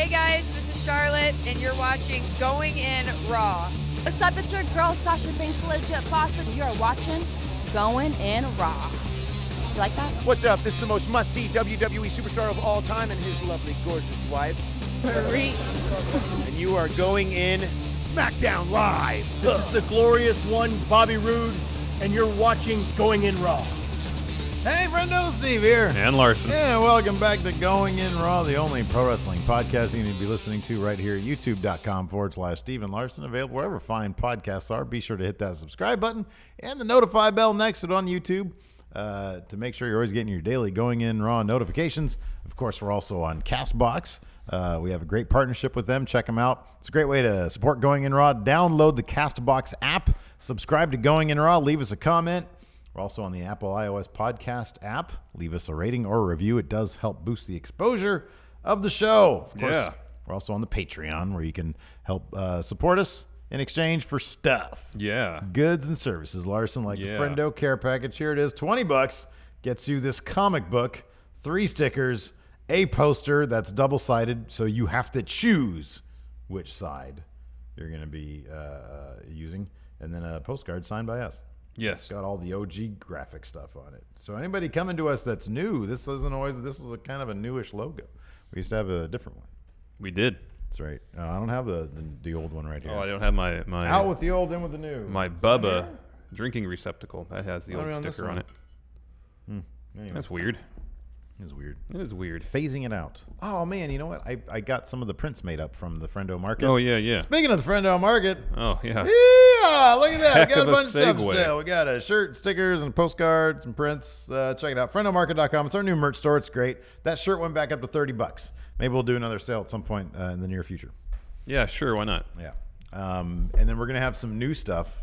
Hey guys, this is Charlotte, and you're watching Going In Raw. What's up, it's your girl Sasha Banks, legit boss, and you're watching Going In Raw. You like that? What's up? This is the most must-see WWE superstar of all time and his lovely, gorgeous wife. Marie. And you are going in Smackdown Live. This is the glorious one, Bobby Roode, and you're watching Going In Raw. Hey, friendo, Steve here. And Larson. Yeah, welcome back to Going In Raw, the only pro wrestling podcast you need to be listening to right here at youtube.com/Steven Larson. Available wherever fine podcasts are. Be sure to hit that subscribe button and the notify bell next to it on YouTube to make sure you're always getting your daily Going In Raw notifications. Of course, we're also on CastBox. We have a great partnership with them. Check them out. It's a great way to support Going In Raw. Download the CastBox app. Subscribe to Going In Raw. Leave us a comment. We're also on the Apple iOS podcast app. Leave us a rating or a review. It does help boost the exposure of the show. Of course, Yeah. We're also on the Patreon where you can help support us in exchange for stuff. Yeah. Goods and services. Larson, like the Friendo care package. Here it is. $20 gets you this comic book, 3 stickers, a poster that's double-sided, so you have to choose which side you're going to be using, and then a postcard signed by us. Yes. Got all the OG graphic stuff on it. So anybody coming to us that's new, this was a kind of a newish logo. We used to have a different one. We did. That's right. I don't have the old one right here. Oh, I don't have my Out with the old, in with the new. my Bubba drinking receptacle. That has the old on this sticker on one. it. Anyway, That's weird. it's weird. It is weird. Phasing it out. Oh man, you know what? I got some of the prints made up from the Friendo Market. Oh, yeah. Speaking of the Friendo Market, Oh, yeah. yeah, look at that. Heck We got of a a bunch of stuff to segue. sell. We got a shirt, stickers, and postcards and prints. Check it out. FriendoMarket.com. It's our new merch store. It's great. That shirt went back up to $30. Maybe we'll do another sale at some point in the near future. Yeah, sure. Why not? Yeah. And then we're going to have some new stuff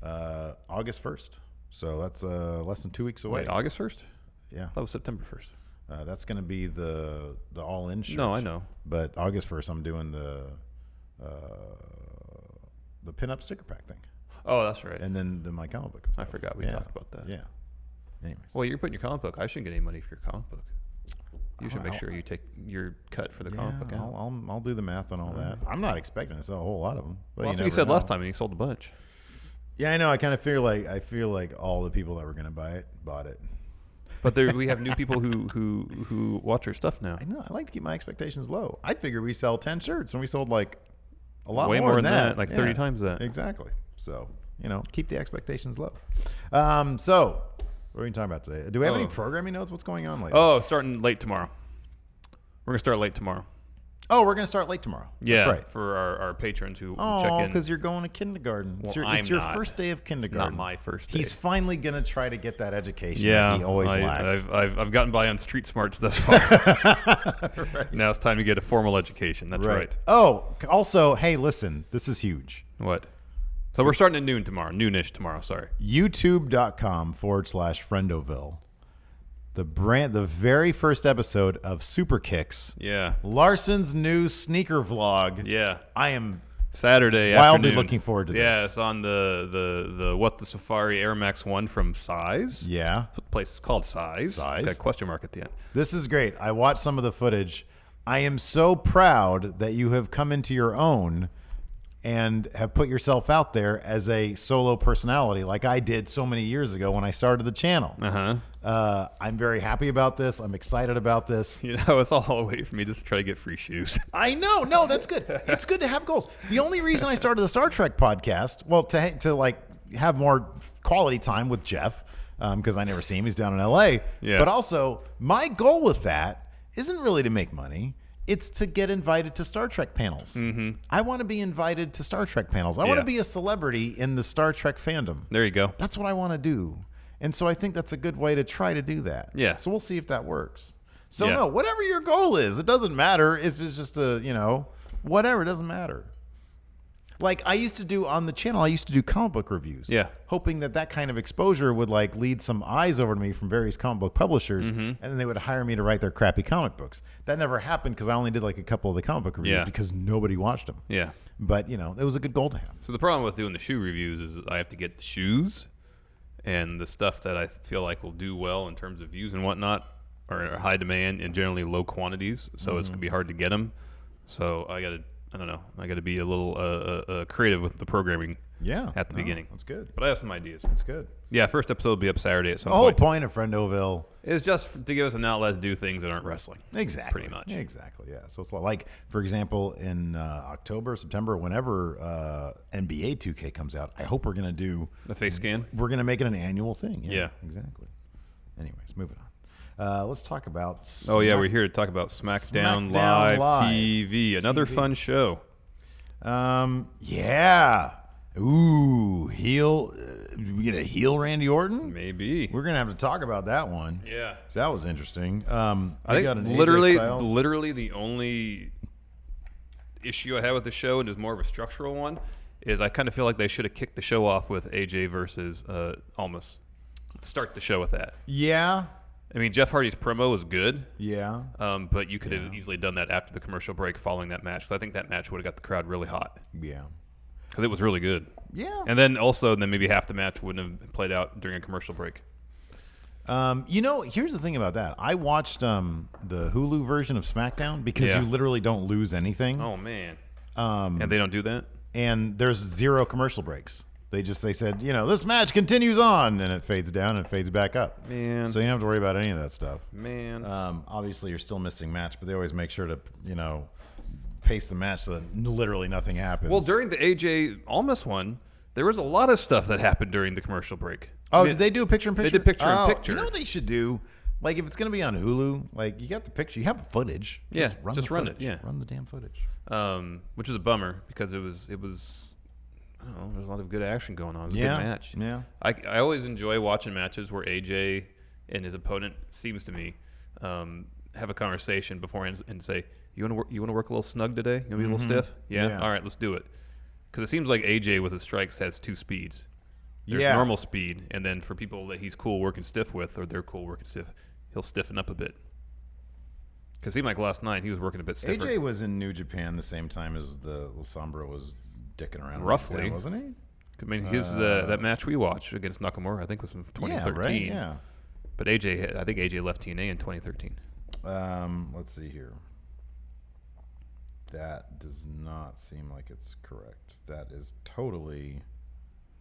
August 1st. So that's less than 2 weeks away. Wait, August 1st? Yeah. That was September 1st. That's going to be the all-in shirt. No, I know. But August 1st, I'm doing the pinup sticker pack thing. Oh, that's right. And then my comic book and I stuff. forgot we talked about that. Yeah. Anyways. Well, you're putting your comic book. I shouldn't get any money for your comic book. You should make sure you take your cut for the comic book out. I'll do the math on all that. I'm not expecting to sell a whole lot of them. But Well, that's what you said last time, and you sold a bunch. Yeah, I know. I kind of feel like all the people that were going to buy it bought it. But we have new people who watch our stuff now. I know. I like to keep my expectations low. I figure we sell 10 shirts, and we sold like a lot Way more than that. like 30 times that. Exactly. So, keep the expectations low. So, what are we talking about today? Do we have any programming notes? What's going on lately? Oh, starting late tomorrow. We're going to start late tomorrow. Oh, we're going to start late tomorrow. Yeah, That's right. for our patrons who check Oh, in. because you're going to kindergarten. Well, it's your I'm not. first day of kindergarten. It's not my first day. He's finally going to try to get that education Yeah, that he always lacked. I've gotten by on street smarts thus far. Right. Now it's time to get a formal education. That's right. Oh, also, hey, listen, this is huge. What? So we're starting at noon tomorrow. Noonish tomorrow, sorry. YouTube.com/Friendoville. The very first episode of Super Kicks. Yeah. Larson's new sneaker vlog. Yeah. I am Saturday wildly afternoon. looking forward to Yeah, this. it's on the What the Safari Air Max 1 from Size. Yeah. That's what the place is called, Size. Size. It's got a question mark at the end. This is great. I watched some of the footage. I am so proud that you have come into your own and have put yourself out there as a solo personality like I did so many years ago when I started the channel. I'm very happy about this. I'm excited about this. It's all a way for me just to try to get free shoes. I know. No, that's good. It's good to have goals. The only reason I started the Star Trek podcast, well, to like have more quality time with Jeff, because I never see him. He's down in LA. Yeah. But also, my goal with that isn't really to make money. It's to get invited to Star Trek panels. Mm-hmm. I want to be invited to Star Trek panels. I want to be a celebrity in the Star Trek fandom. There you go. That's what I want to do. And so I think that's a good way to try to do that. Yeah. So we'll see if that works. So Yeah. no, whatever your goal is, it doesn't matter if it's just whatever, it doesn't matter. Like I used to do on the channel, I used to do comic book reviews. Yeah. Hoping that kind of exposure would like lead some eyes over to me from various comic book publishers, and then they would hire me to write their crappy comic books. That never happened because I only did like a couple of the comic book reviews because nobody watched them. Yeah. But it was a good goal to have. So the problem with doing the shoe reviews is I have to get the shoes and the stuff that I feel like will do well in terms of views and whatnot are high demand and generally low quantities, so it's going to be hard to get them. So I don't know. I gotta be a little creative with the programming. Yeah. At the beginning. That's good. But I have some ideas. That's good. Yeah, first episode will be up Saturday at some The whole point. point of Friendoville Is just to give us an outlet to do things that aren't wrestling. Exactly. Pretty much. Exactly. Yeah. So it's like, for example, in October, September, whenever NBA 2K comes out, I hope we're gonna do The face scan. We're gonna make it an annual thing. Yeah. Exactly. Anyways, moving on. Let's talk about. Oh yeah, we're here to talk about SmackDown Live TV. Another fun show. Yeah. Ooh, heel. We get a heel Randy Orton. Maybe We're gonna have to talk about that one. Yeah. So that was interesting. I think got an AJ literally Styles. the only issue I have with the show, and is more of a structural one, is I kind of feel like they should have kicked the show off with AJ versus Almas. Start the show with that. Yeah. I mean, Jeff Hardy's promo was good. Yeah. But you could have easily done that after the commercial break following that match, because I think that match would have got the crowd really hot. Yeah. Because it was really good. Yeah. And then also, maybe half the match wouldn't have played out during a commercial break. Here's the thing about that. I watched the Hulu version of SmackDown because you literally don't lose anything. Oh, man. And they don't do that? And there's 0 commercial breaks. They said, this match continues on, and it fades down and fades back up. Man. So you don't have to worry about any of that stuff. Man. Obviously, you're still missing match, but they always make sure to, pace the match so that literally nothing happens. Well, during the AJ Almas one, there was a lot of stuff that happened during the commercial break. Oh, did they do a picture-in-picture? They did picture-in-picture. You know what they should do? Like, if it's going to be on Hulu, like, you got the picture. You have the footage. Yeah, just run just the run footage. it, yeah. Run the damn footage. Which is a bummer, because it was I don't know, there's a lot of good action going on. It was a Yeah, good match. yeah. I always enjoy watching matches where AJ and his opponent, seems to me, have a conversation beforehand and say, you want to work a little snug today? You want to be a little stiff? Yeah? Yeah. All right, let's do it. Because it seems like AJ with his strikes has 2 speeds. There's Yeah. normal speed, and then for people that he's cool working stiff with, or they're cool working stiff, he'll stiffen up a bit. Because it seemed like last night he was working a bit stiffer. AJ was in New Japan the same time as the La Sombra was dicking around. Roughly. Yeah, wasn't he? I mean, his that match we watched against Nakamura, I think, was from 2013. Yeah, right? Yeah. But I think AJ left TNA in 2013. Let's see here. That does not seem like it's correct. That is totally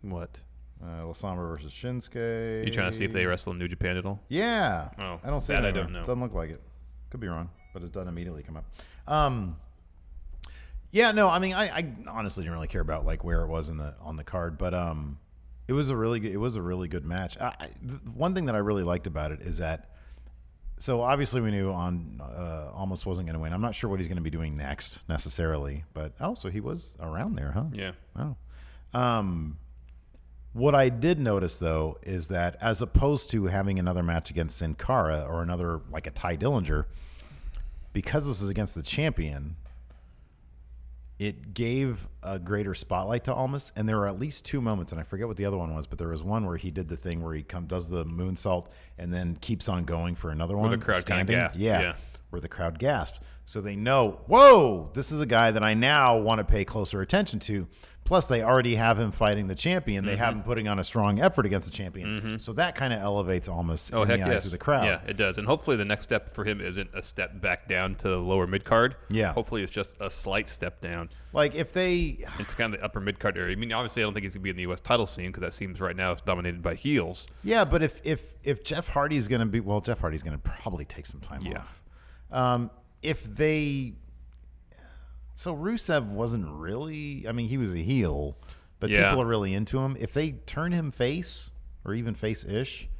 What? La Sombra versus Shinsuke. You trying to see if they wrestle in New Japan at all? Yeah. Oh, I don't see that it I anywhere. don't know. Doesn't look like it. Could be wrong, but it doesn't immediately come up. Yeah, no, I mean, I honestly didn't really care about like where it was on the card, but it was a really good match. One thing that I really liked about it is that, so obviously we knew Almost wasn't going to win. I'm not sure what he's going to be doing next necessarily, but so he was around there, huh? Yeah. Oh. What I did notice though is that as opposed to having another match against Sin Cara or another like a Ty Dillinger, because this is against the champion, it gave a greater spotlight to Almas, and there were at least 2 moments, and I forget what the other one was, but there was one where he did the thing where he does the moonsault and then keeps on going for another one. Where the crowd kind of gasps. Yeah, where the crowd gasps. So they know, whoa, this is a guy that I now want to pay closer attention to. Plus, they already have him fighting the champion. They have him putting on a strong effort against the champion. So that kind of elevates Almas in the eyes of the crowd. Yeah, it does. And hopefully the next step for him isn't a step back down to the lower mid-card. Yeah. Hopefully it's just a slight step down Like if they, into kind of the upper mid-card area. I mean, obviously I don't think he's going to be in the U.S. title scene, because that seems right now it's dominated by heels. yeah, but if Jeff Hardy's going to be, well, Jeff Hardy's going to probably take some time off. If they, so Rusev wasn't really, I mean, he was a heel, but people are really into him. If they turn him face or even face-ish,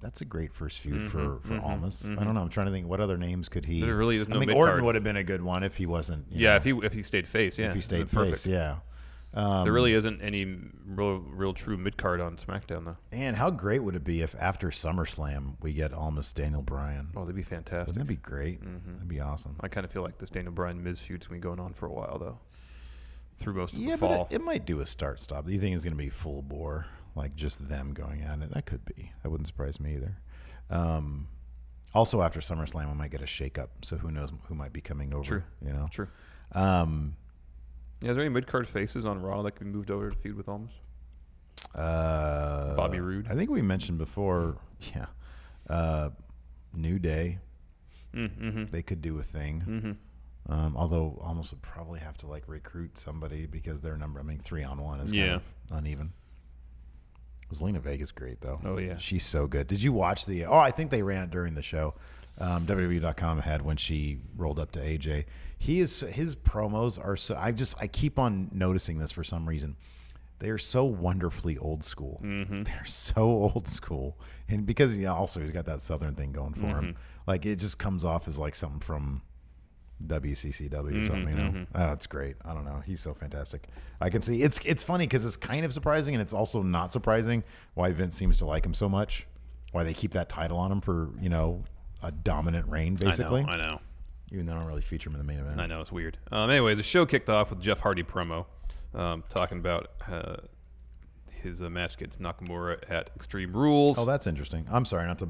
that's a great first feud for Almas. I don't know. I'm trying to think what other names could he. There really is no I mean, mid-card. Orton would have been a good one if he wasn't. You Yeah, know, if he stayed face, yeah. if he stayed perfect. face, yeah. There really isn't any real true mid-card on SmackDown, though. And how great would it be if after SummerSlam we get Almas Daniel Bryan? Oh, that'd be fantastic. Wouldn't that be great? That'd be awesome. I kind of feel like this Daniel Bryan Miz feud's going to be going on for a while, though. Through most of the Yeah, fall. but it might do a start-stop. Do you think it's going to be full bore, like just them going at it? That could be. That wouldn't surprise me either. Also, after SummerSlam, we might get a shake-up, so who knows who might be coming over. True. You know? True. Yeah, is there any mid-card faces on Raw that can be moved over to feud with Almas? Bobby Roode? I think we mentioned before, New Day. They could do a thing. Although almost would probably have to like recruit somebody because their number, 3-on-1 is kind of uneven. Zelina Vega's great though. Oh yeah, she's so good. Did you watch the? Oh, I think they ran it during the show. WWE.com had when she rolled up to AJ. His promos are so. I keep on noticing this for some reason. They are so wonderfully old school. Mm-hmm. They're so old school, and because also he's got that Southern thing going for him. Like it just comes off as like something from WCCW or something, you know. Oh, it's great. I don't know. He's so fantastic. I can see it's funny because it's kind of surprising and it's also not surprising why Vince seems to like him so much. Why they keep that title on him for a dominant reign, basically. I know. Even though I don't really feature him in the main event. I know, it's weird. Anyway, the show kicked off with Jeff Hardy promo, talking about his match against Nakamura at Extreme Rules. Oh, that's interesting. I'm sorry, not to.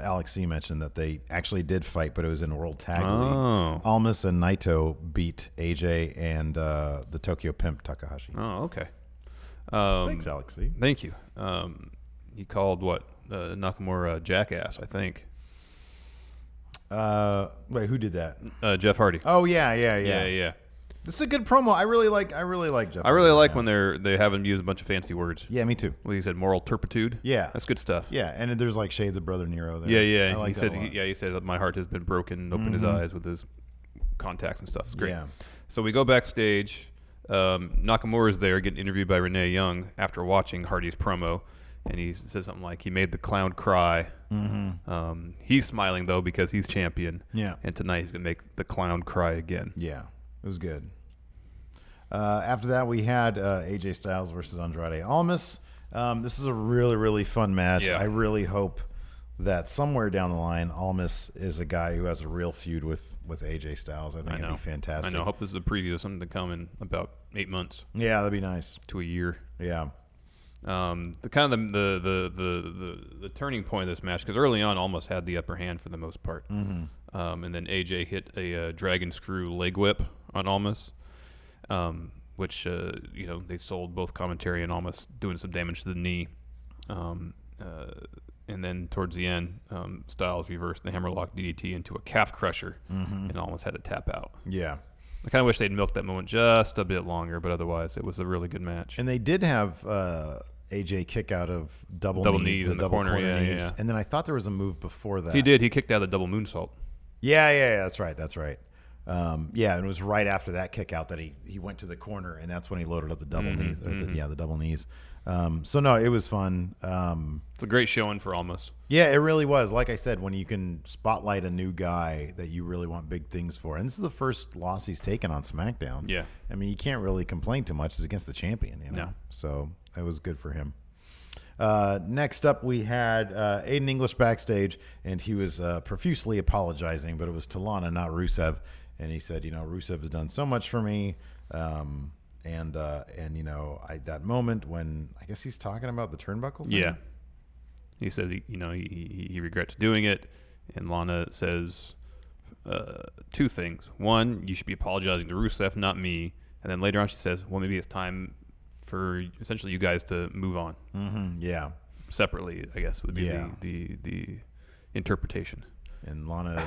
Alex C mentioned that they actually did fight, but it was in World Tag League. Almas and Naito beat AJ and the Tokyo Pimp Takahashi. Oh, okay. Thanks, Alex C. Thank you. He called Nakamura jackass, I think. Wait, who did that? Jeff Hardy. Oh yeah. This is a good promo. I really like Jeff. I really like when they have him use a bunch of fancy words. Yeah, me too. Well, he said moral turpitude. Yeah, that's good stuff. Yeah, and there's like shades of Brother Nero there. Yeah. I like he that said, a lot. he said that my heart has been broken. Opened his eyes with his contacts and stuff. It's great. Yeah. So we go backstage. Nakamura's there getting interviewed by Renee Young after watching Hardy's promo, and he says something like he made the clown cry. He's smiling though because he's champion. Yeah. And tonight he's gonna make the clown cry again. Yeah, it was good. After that, we had AJ Styles versus Andrade Almas. This is a really, really fun match. Yeah. I really hope that somewhere down the line, Almas is a guy who has a real feud with AJ Styles. I think it'd be fantastic. I know. Hope this is a preview of something to come in about 8 months. Yeah, that'd be nice. To a year. Yeah. The kind of the turning point of this match, because early on Almas had the upper hand for the most part, and then AJ hit a dragon screw leg whip on Almas. Which they sold both commentary and almost doing some damage to the knee, and then towards the end, Styles reversed the hammerlock DDT into a calf crusher, and almost had to tap out. Yeah, I kind of wish they'd milked that moment just a bit longer, but otherwise it was a really good match. And they did have AJ kick out of double knees in the corner, yeah. And then I thought there was a move before that. He did. He kicked out the double moonsault. Yeah. That's right. And it was right after that kick out that he went to the corner, and that's when he loaded up the double knees. The double knees. So no, it was fun. It's a great showing for Almas. Yeah, it really was. Like I said, when you can spotlight a new guy that you really want big things for, and this is the first loss he's taken on SmackDown. Yeah, I mean, you can't really complain too much. It's against the champion, No. So it was good for him. Next up, we had Aiden English backstage, and he was profusely apologizing, but it was to Lana, not Rusev. And he said, Rusev has done so much for me. And that moment when I guess he's talking about the turnbuckle thing. Yeah. He says he regrets doing it. And Lana says two things. One, you should be apologizing to Rusev, not me. And then later on she says, well, maybe it's time for essentially you guys to move on. Yeah. Separately, I guess, would be the interpretation. And Lana...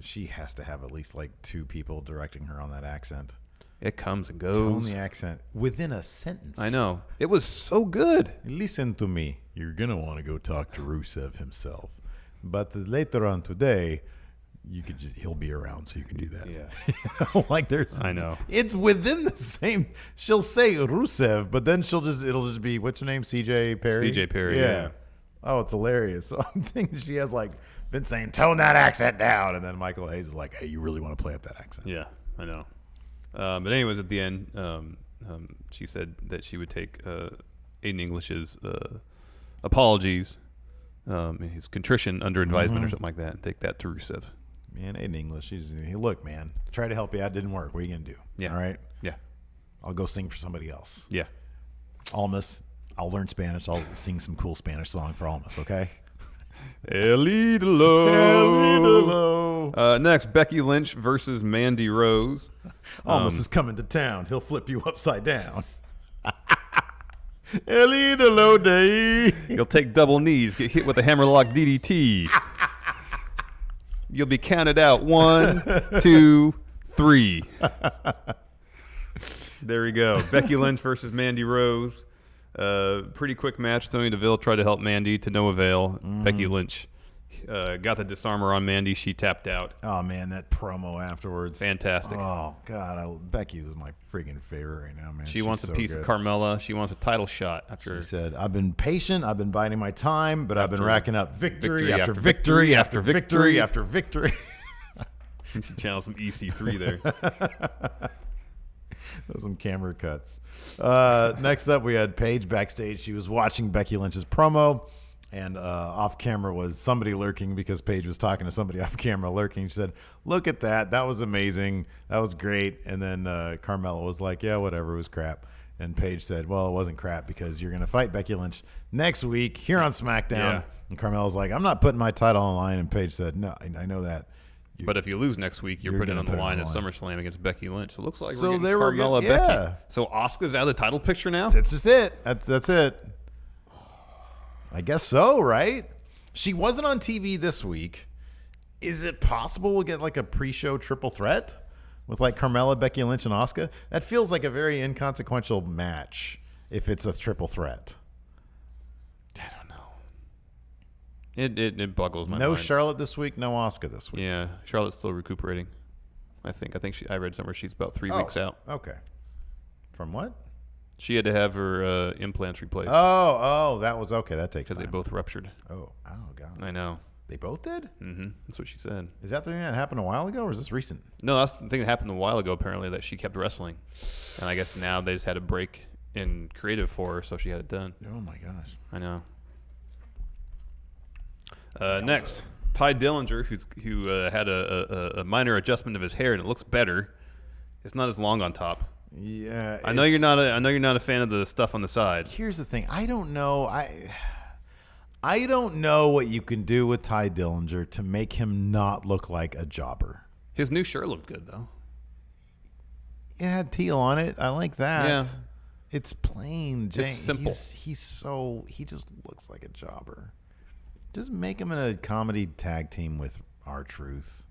she has to have at least like two people directing her on that accent. It comes and goes. Tone the accent within a sentence. I know. It was so good. Listen to me. You're going to want to go talk to Rusev himself. But later on today, he'll be around so you can do that. Yeah. I know. It's within the same. She'll say Rusev, but then it'll just be, what's her name? CJ Perry? CJ Perry, yeah. Oh, it's hilarious. So I'm thinking she has been saying, tone that accent down. And then Michael Hayes is like, hey, you really want to play up that accent. Yeah, I know. But anyways, at the end, she said that she would take Aiden English's apologies, his contrition under advisement or something like that, and take that to Rusev. Man, Aiden English, look, man, tried to help you out, didn't work. What are you going to do? Yeah. All right? Yeah. I'll go sing for somebody else. Yeah. Almas, I'll learn Spanish. I'll sing some cool Spanish song for Almas, okay? El Idolo. Next, Becky Lynch versus Mandy Rose. Almas is coming to town. He'll flip you upside down. El Idolo Day. You'll take double knees, get hit with a hammerlock DDT. You'll be counted out 1, 2, 3. There we go. Becky Lynch versus Mandy Rose. Pretty quick match. Sonya Deville tried to help Mandy to no avail. Becky Lynch got the disarmer on Mandy. She tapped out. Oh, man, that promo afterwards. Fantastic. Oh, God. Becky is my freaking favorite right now, man. She wants a piece of Carmella. She wants a title shot. After she said, I've been patient. I've been biding my time, but I've been racking up victory after victory victory after after victory victory after victory. She channeled some EC3 there. Those some camera cuts. Next up, we had Paige backstage. She was watching Becky Lynch's promo, and off camera was somebody lurking because Paige was talking to somebody off camera lurking. She said, "Look at that. That was amazing. That was great." And then Carmella was like, "Yeah, whatever. It was crap." And Paige said, "Well, it wasn't crap because you're going to fight Becky Lynch next week here on SmackDown." Yeah. And Carmella was like, "I'm not putting my title on the line." And Paige said, "No, I know that. But if you lose next week, you're putting it on the line at SummerSlam against Becky Lynch. So it looks like we're getting Carmella Becky. So Asuka's out of the title picture now? That's just it. That's it. I guess so, right? She wasn't on TV this week. Is it possible we'll get like a pre-show triple threat with like Carmella, Becky Lynch, and Asuka? That feels like a very inconsequential match if it's a triple threat. I don't know. It boggles my mind. No Charlotte this week, no Asuka this week. Yeah, Charlotte's still recuperating. I think I read somewhere she's about 3 weeks out. Okay. From what? She had to have her implants replaced. Oh, that was okay. That takes time. Because they both ruptured. Oh, God. I know. They both did? Mm-hmm. That's what she said. Is that the thing that happened a while ago, or is this recent? No, that's the thing that happened a while ago, apparently, that she kept wrestling. And I guess now they just had a break in creative for her, so she had it done. Oh, my gosh. I know. Next, Ty Dillinger, who had a minor adjustment of his hair, and it looks better. It's not as long on top. Yeah. I know you're not a fan of the stuff on the side. Here's the thing. I don't know. I don't know what you can do with Ty Dillinger to make him not look like a jobber. His new shirt looked good though. It had teal on it. I like that. Yeah. It's plain. It's simple. He just looks like a jobber. Just make him in a comedy tag team with R-Truth.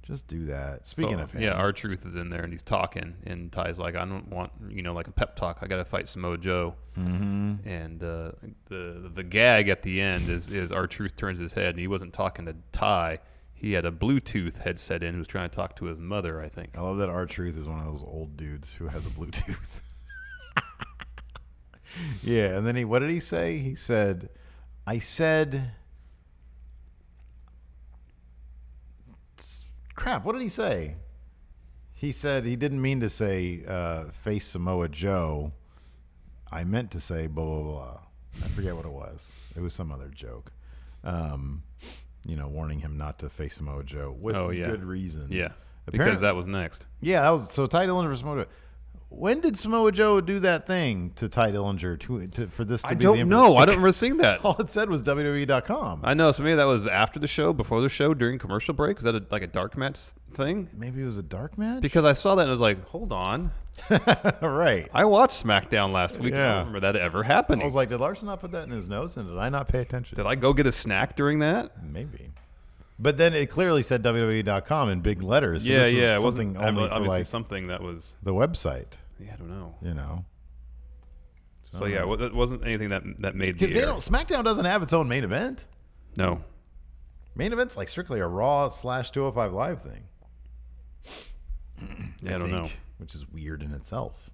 Just do that. Speaking of him. Yeah, R-Truth is in there and he's talking, and Ty's like, I don't want, like a pep talk. I got to fight Samoa Joe. Mm-hmm. And the gag at the end is R-Truth turns his head, and he wasn't talking to Ty. He had a Bluetooth headset in who was trying to talk to his mother, I think. I love that R-Truth is one of those old dudes who has a Bluetooth. Yeah, and then what did he say? He said, crap, what did he say? He said he didn't mean to say face Samoa Joe. I meant to say blah, blah, blah. I forget what it was. It was some other joke. Warning him not to face Samoa Joe with good reason. Yeah, because that was next. Yeah, that was so Ty Dillinger for Samoa Joe. When did Samoa Joe do that thing to Ty Dillinger for this to be the... I don't know. I don't remember seeing that. All it said was WWE.com. I know. So maybe that was after the show, before the show, during commercial break? Was that like a dark match thing? Maybe it was a dark match? Because I saw that and I was like, hold on. Right. I watched SmackDown last week. Yeah. I don't remember that ever happening. I was like, did Larson not put that in his notes? And did I not pay attention? Did I go get a snack during that? Maybe. But then it clearly said WWE.com in big letters. So yeah. It wasn't obviously something that was... the website. Yeah, I don't know. So it wasn't anything that made the air. SmackDown doesn't have its own main event. No. Main event's like strictly a Raw / 205 Live thing. I don't know. Which is weird in itself.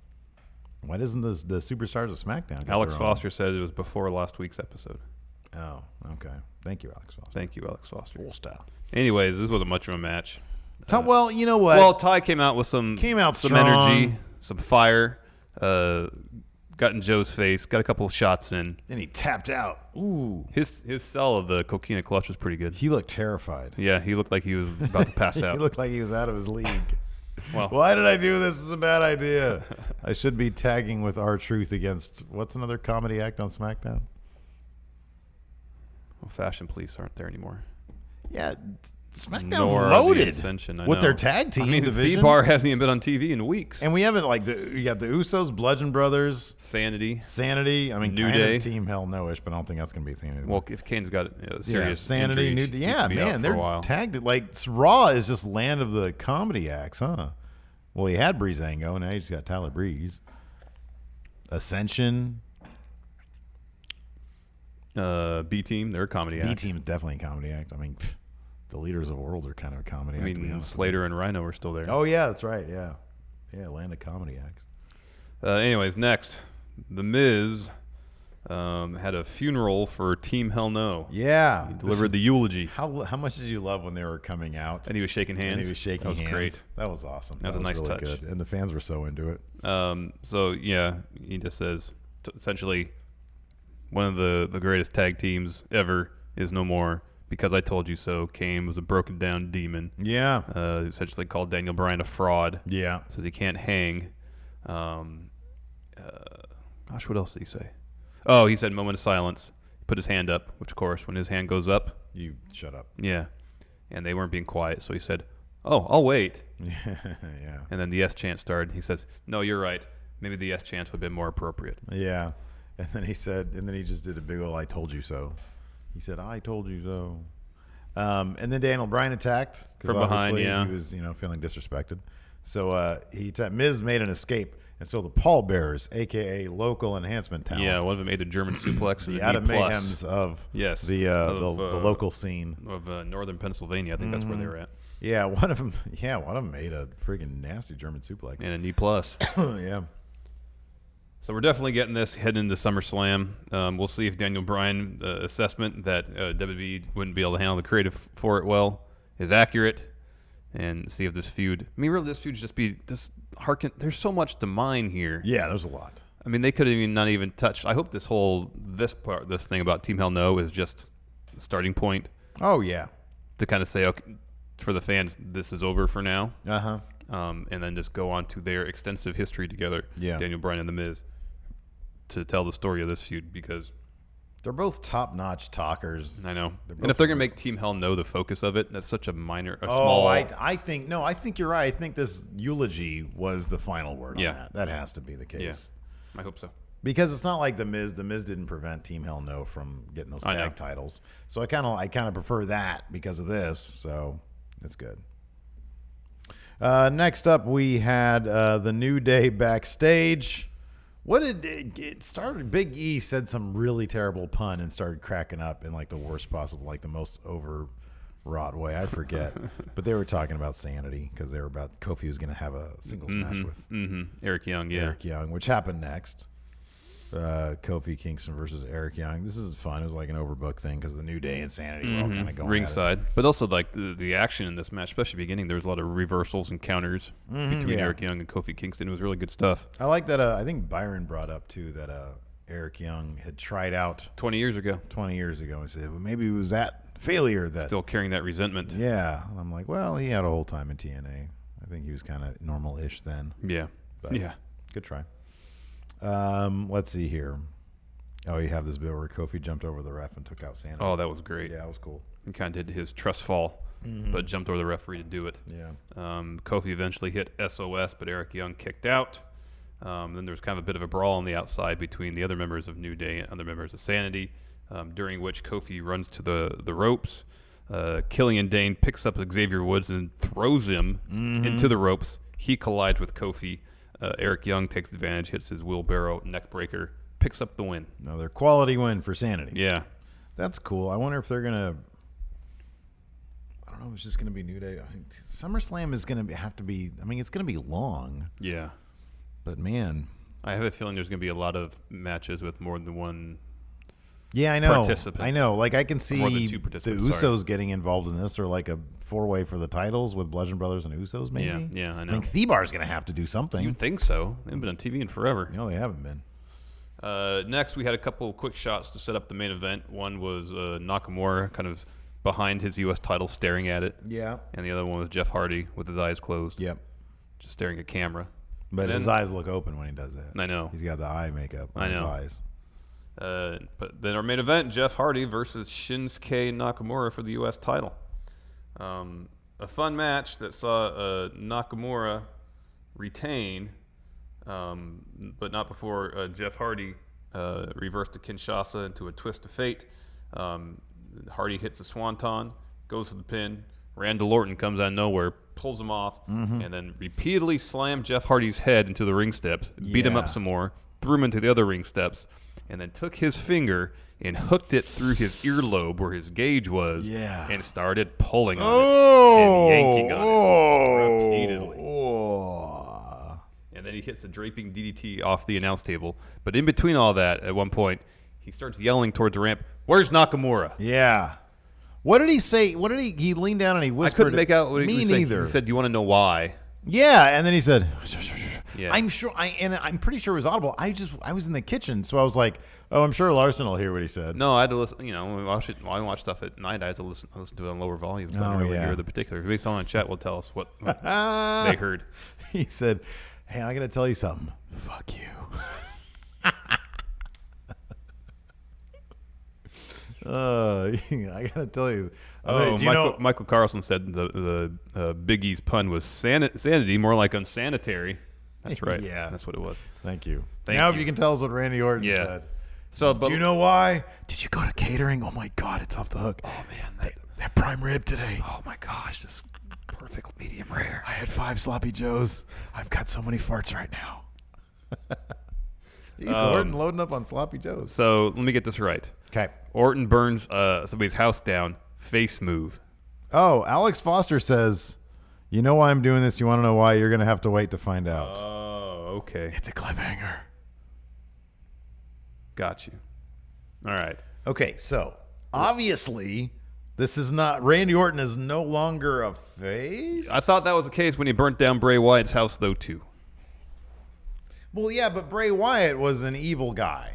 Why doesn't the superstars of SmackDown get Alex their Foster said it was before last week's episode. Oh, okay. Thank you, Alex Foster. Thank you, Alex Foster. Full style. Anyways, this wasn't much of a match. Well, you know what? Well, Ty came out with some strong. energy, some fire, got in Joe's face, got a couple of shots in. Then he tapped out. Ooh. His sell of the coquina clutch was pretty good. He looked terrified. Yeah, he looked like he was about to pass out. He looked like he was out of his league. Well, why did I do this? This is a bad idea. I should be tagging with R-Truth against, what's another comedy act on SmackDown? Well, Fashion Police aren't there anymore. Yeah, SmackDown's nor loaded the Ascension. I with know. their tag team I mean, division. V-Bar hasn't even been on TV in weeks. And we haven't, like, you got the Usos, Bludgeon Brothers, Sanity. I mean, New kind Day. of Team Hell No-ish, but I don't think that's going to be a thing anymore. Well, if Kane's got serious Sanity, injuries, New he Day. could Yeah, be out man, for they're a while. tagged. Like, Raw is just land of the comedy acts, huh? Well, he had Breezango, now he's got Tyler Breeze. Ascension. B-Team, they're a comedy act. B-Team is definitely a comedy act. I mean, the Leaders of the World are kind of a comedy I act. to be mean, honest with Slater and Rhino are still there. you. Oh, yeah, that's right, yeah. Yeah, land of comedy acts. Anyways, next, The Miz had a funeral for Team Hell No. Yeah. He delivered the eulogy, How much did you love when they were coming out? and he was shaking hands. And he was shaking that was hands. Great. That was awesome. That was a nice really touch. good. And the fans were so into it. So yeah, he just says essentially one of the greatest tag teams ever is no more because I told you so. Kane was a broken down demon. Yeah. Essentially called Daniel Bryan a fraud. Yeah. Says he can't hang. Gosh, what else did he say? Oh, he said moment of silence. Put his hand up, which of course when his hand goes up, You shut up. yeah, and they weren't being quiet, so he said, "Oh, I'll wait." Yeah. And then the yes chant started. He says, "No, you're right. Maybe the yes chant would have been more appropriate." Yeah. And then he said, and then he just did a big old I told you so. He said, I told you so. And then Daniel Bryan attacked. 'Cause From behind, obviously yeah. He was, feeling disrespected. So Miz made an escape. And so the pallbearers, a.k.a. local enhancement talent. Yeah, one of them ate a German suplex. The and Adam a knee Mayhems plus of Yes, the of, local scene. of northern Pennsylvania. I think that's where they were at. Yeah, one of them ate a freaking nasty German suplex. And a knee plus. Yeah. So we're definitely getting this heading into SummerSlam. We'll see if Daniel Bryan assessment that WWE wouldn't be able to handle the creative for it well is accurate, and see if this feud. I mean, really, this feud should just harken. There's so much to mine here. Yeah, there's a lot. I mean, they could have not even touched. I hope this thing about Team Hell No is just a starting point Oh, yeah. to kind of say, okay, for the fans, this is over for now. Uh-huh. And then just go on to their extensive history together, Yeah. Daniel Bryan and The Miz, to tell the story of this feud, because They're both top-notch talkers. I know. They're And if both they're going to make Team Hell No the focus of it, that's such a small. I think you're right. I think this eulogy was the final word Yeah. on that. That has to be the case. Yeah, I hope so. Because it's not like The Miz. The Miz didn't prevent Team Hell No from getting those I know. tag titles. So I kind of prefer that because of this. So it's good. Next up, we had the New Day backstage. What did it started? Big E said some really terrible pun and started cracking up in like the worst possible, like the most overwrought way. I forget, but they were talking about sanity because they were about Kofi was going to have a singles match with Eric Young, yeah. Eric Young, which happened next. Kofi Kingston versus Eric Young. This is fun. It was like an overbooked thing because the New Day and Sanity were all kind of going ringside. But also, like, the action in this match, especially beginning, there was a lot of reversals and counters between yeah. Eric Young and Kofi Kingston. It was really good stuff. I like that. I think Byron brought up too that Eric Young had tried out 20 years ago. 20 years ago and said, well, maybe it was that failure that. Still carrying that resentment. Yeah. And I'm like, well, he had a whole time in TNA. I think he was kind of normal-ish then. Yeah. But Yeah. Good try. Let's see here. Oh, you have this bit where Kofi jumped over the ref and took out Sanity. Oh, that was great. Yeah, that was cool. He kind of did his trust fall, but jumped over the referee to do it. Yeah. Kofi eventually hit SOS, but Eric Young kicked out. Then there was kind of a bit of a brawl on the outside between the other members of New Day and other members of Sanity, during which Kofi runs to the ropes. Killian Dane picks up Xavier Woods and throws him into the ropes. He collides with Kofi. Eric Young takes advantage, hits his wheelbarrow neck breaker, picks up the win. Another quality win for Sanity. Yeah. That's cool. I wonder if they're going to... I don't know if it's just going to be New Day. SummerSlam is going to have to be... I mean, it's going to be long. Yeah. But, man... I have a feeling there's going to be a lot of matches with more than one Yeah, I know. participant. I know. Like, I can see More than two the participants, Usos getting involved in this, or like a four-way for the titles with Bludgeon Brothers and Usos, maybe? Yeah, I know. I mean, The-Bar's going to have to do something. You think so? They haven't been on TV in forever. No, they haven't been. Next, we had a couple quick shots to set up the main event. One was Nakamura kind of behind his U.S. title staring at it. Yeah. And the other one was Jeff Hardy with his eyes closed. Yep. Just staring at camera. But And his then- eyes look open when he does that. I know. He's got the eye makeup on I his know. eyes. But then our main event, Jeff Hardy versus Shinsuke Nakamura for the U.S. title. A fun match that saw Nakamura retain, but not before Jeff Hardy reversed the Kinshasa into a twist of fate. Hardy hits the Swanton, goes for the pin. Randall Orton comes out of nowhere, pulls him off, and then repeatedly slammed Jeff Hardy's head into the ring steps, beat him up some more, threw him into the other ring steps, and then took his finger and hooked it through his earlobe where his gauge was, and started pulling on it and yanking on it repeatedly. And then he hits the draping DDT off the announce table. But in between all that, at one point, he starts yelling towards the ramp, "Where's Nakamura?" Yeah. What did he say? What did he leaned down and he whispered? I couldn't make out what he was saying. neither. He said, "Do you want to know why?" Yeah, and then he said, Yeah. I'm pretty sure it was audible. I was in the kitchen, so I was like, oh, I'm sure Larson will hear what he said. No, I had to listen. When we watch it, when I watch stuff at night, I had to listen to it on lower volumes. I don't really hear the particulars. Maybe someone in chat will tell us what they heard. He said, hey, I got to tell you something. Fuck you. I gotta tell you. Michael Carlson said the Big E's pun was sanity, more like unsanitary. That's right. Yeah, that's what it was. Thank you. Thank now, you. if you can tell us what Randy Orton said. So, do you know why? Did you go to catering? Oh my God, it's off the hook. Oh man, that prime rib today. Oh my gosh, this perfect medium rare. I had 5 sloppy joes. I've got so many farts right now. He's Orton loading up on sloppy joes. So let me get this right. Okay. Orton burns somebody's house down. Face move. Oh, Alex Foster says, you know why I'm doing this? You want to know why? You're going to have to wait to find out. Oh, okay. It's a cliffhanger. Got you. All right. Okay, so obviously this is not, Randy Orton is no longer a face? I thought that was the case when he burnt down Bray Wyatt's house, though, too. Well, yeah, but Bray Wyatt was an evil guy.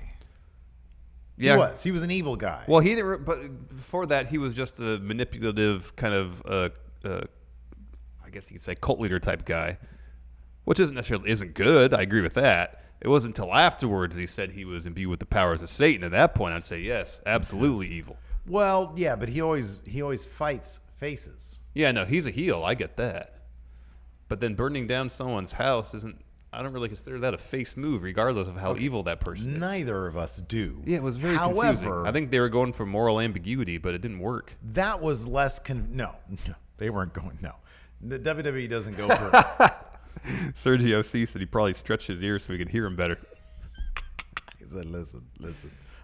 Yeah. He was an evil guy. Well, he didn't. But before that, he was just a manipulative kind of, I guess you could say, cult leader type guy, which isn't good. I agree with that. It wasn't until afterwards he said he was imbued with the powers of Satan. At that point, I'd say yes, absolutely evil. Well, yeah, but he always fights faces. Yeah, no, he's a heel. I get that. But then burning down someone's house isn't. I don't really consider that a face move, regardless of how evil that person is. Neither of us do. Yeah, it was very confusing. I think they were going for moral ambiguity, but it didn't work. That was less no, they weren't going. No, the WWE doesn't go for. Sergio C said he probably stretched his ears so he could hear him better. He said, "Listen,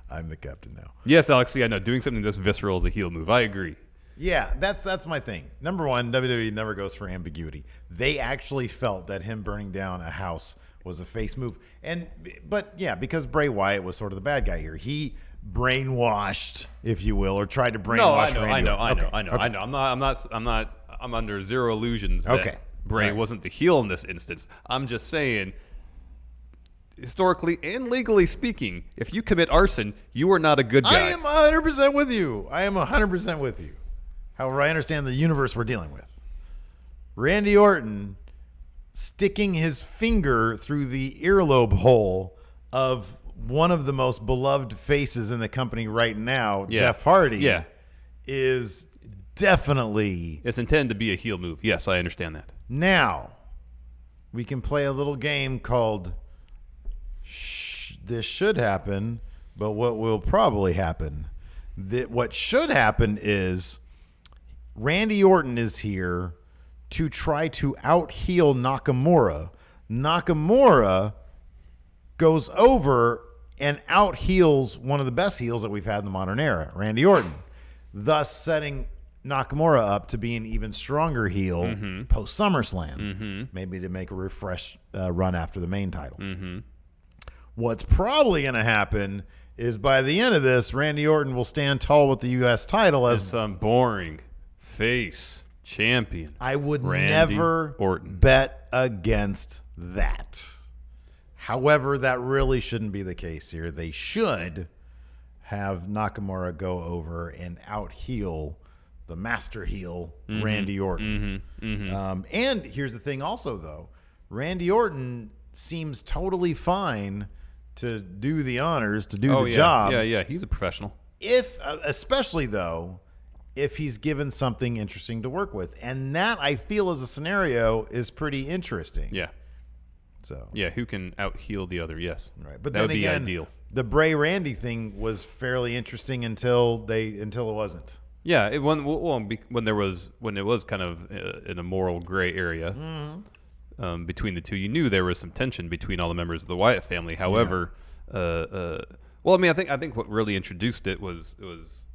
I'm the captain now." Yes, Alex. Yeah, no, doing something this visceral is a heel move. I agree. Yeah, that's my thing. Number one, WWE never goes for ambiguity. They actually felt that him burning down a house was a face move, but yeah, because Bray Wyatt was sort of the bad guy here. He brainwashed, if you will, or tried to brainwash. I know. I'm under zero illusions that Bray wasn't the heel in this instance. I'm just saying, historically and legally speaking, if you commit arson, you are not a good guy. I am 100% with you. However, I understand the universe we're dealing with. Randy Orton sticking his finger through the earlobe hole of one of the most beloved faces in the company right now, Jeff Hardy, is definitely... It's intended to be a heel move. Yes, I understand that. Now, we can play a little game called This Should Happen, but what will probably happen. What should happen is... Randy Orton is here to try to out-heel Nakamura. Nakamura goes over and out-heels one of the best heels that we've had in the modern era, Randy Orton, thus setting Nakamura up to be an even stronger heel post SummerSlam, maybe to make a refresh run after the main title. What's probably going to happen is by the end of this, Randy Orton will stand tall with the U.S. title as some boring face champion. I would Randy never Orton. bet against that. However, that really shouldn't be the case here. They should have Nakamura go over and out-heel the master heel, Randy Orton. And here's the thing also, though. Randy Orton seems totally fine to do the honors, to do the job. Yeah, he's a professional. Especially, though, if he's given something interesting to work with. And that, I feel, as a scenario, is pretty interesting. Yeah. So Yeah, who can out-heel the other, yes. right. But that then would again, be ideal. the Bray Randy thing was fairly interesting until it wasn't. Yeah, when it was kind of in a moral gray area between the two, you knew there was some tension between all the members of the Wyatt family. However, well, I mean, I think what really introduced it was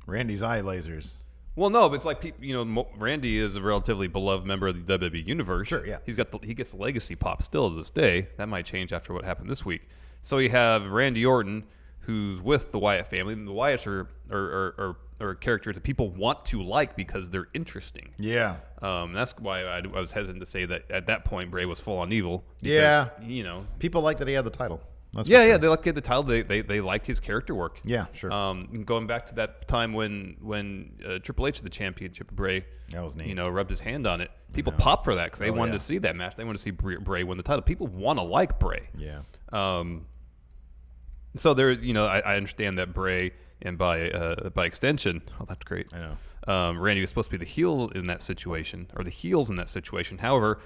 Randy's eye lasers. well, no, but it's like people, Randy is a relatively beloved member of the WWE universe. Sure, yeah. He gets the legacy pop still to this day. That might change after what happened this week. So you have Randy Orton, who's with the Wyatt family, and the Wyatts are characters that people want to like because they're interesting. Yeah. That's why I was hesitant to say that at that point Bray was full on evil. Yeah. People like that he had the title. That's yeah, for sure. they like the title. They like his character work. Yeah, sure. Going back to that time when Triple H had the championship, Bray, that was neat. Rubbed his hand on it. People pop for that because they wanted to see that match. They want to see Bray win the title. People want to like Bray. Yeah. So there, I understand that Bray, and by extension, oh, that's great. I know. Randy was supposed to be the heel in that situation, or the heels in that situation. However,